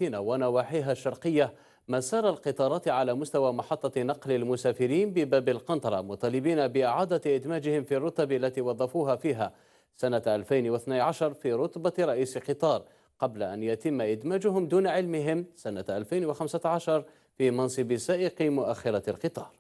ونواحيها الشرقية مسار القطارات على مستوى محطة نقل المسافرين بباب القنطرة، مطالبين بإعادة إدماجهم في الرتب التي وظفوها فيها سنة 2012 في رتبة رئيس قطار، قبل أن يتم إدماجهم دون علمهم سنة 2015 في منصب سائق مؤخرة القطار.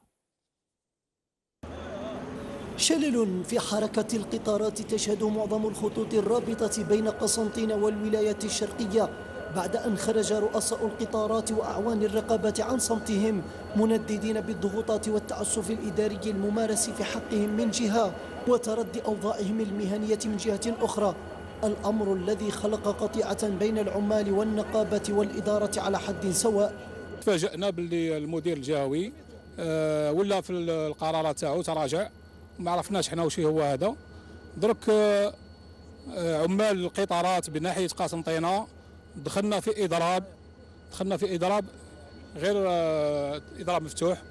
شلل في حركة القطارات تشهد معظم الخطوط الرابطة بين قسنطينة والولايات الشرقية بعد أن خرج رؤساء القطارات وأعوان الرقابة عن صمتهم، منددين بالضغوطات والتعسف الإداري الممارس في حقهم من جهة وتردي أوضاعهم المهنية من جهة أخرى، الأمر الذي خلق قطيعة بين العمال والنقابة والإدارة على حد سواء. تفاجأنا باللي المدير الجهوي ولا في القرارات تاعو تراجع، ما عرفناش حنا واش هو هذا. درك عمال القطارات بناحية قسنطينة دخلنا في إضراب غير إضراب مفتوح،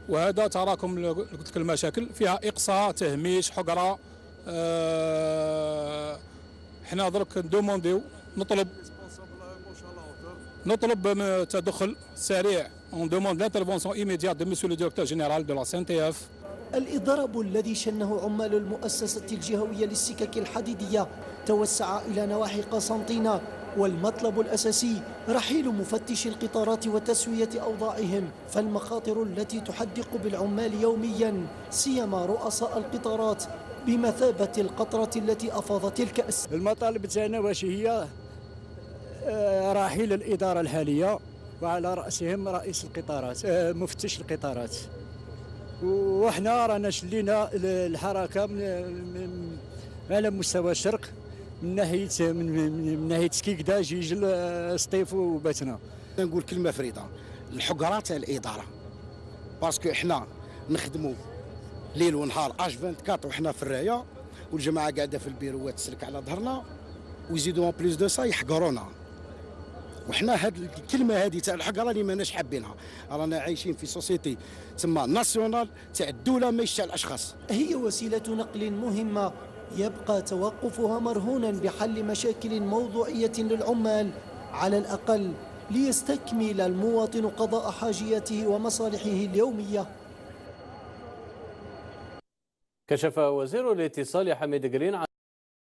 وهذا تراكم قلت لك المشاكل فيها إقصاء، تهميش، حقرة. حنا درك ندومونديو نطلب تدخل سريع. On demande l'intervention immédiate de monsieur le directeur général de la CNTF. الإضراب الذي شنه عمال المؤسسة الجهوية للسكك الحديدية توسع إلى نواحي قسنطينة، والمطلب الأساسي رحيل مفتش القطارات وتسوية أوضاعهم، فالمخاطر التي تحدق بالعمال يوميا سيما رؤساء القطارات بمثابة القطرة التي أفاضت الكأس. المطالب تاعنا واش هي؟ رحيل الإدارة الحالية وعلى رأسهم رئيس القطارات مفتش القطارات، وحنا رانا شلينا الحركة على مستوى الشرق من ناحية سكيكدا جيجل سطيف وباتنا. نقول كلمة فريدة، الحقرة تاع الإدارة، باسكو احنا نخدموا ليل ونهار H24 وحنا في الراية، والجماعة قاعدة في البيروات تسلك على ظهرنا ويزيدوا بليس دو سا يحقرونا، وحنا هاد الكلمه هذه تاع الحقره اللي ماناش حابينها. رانا عايشين في سوسيتي تسمى ناسيونال تاع الدوله ماشي تاع الاشخاص. هي وسيله نقل مهمه يبقى توقفها مرهونا بحل مشاكل موضوعيه للعمال على الاقل ليستكمل المواطن قضاء حاجياته ومصالحه اليوميه. كشف وزير الاتصال حميد قرين عن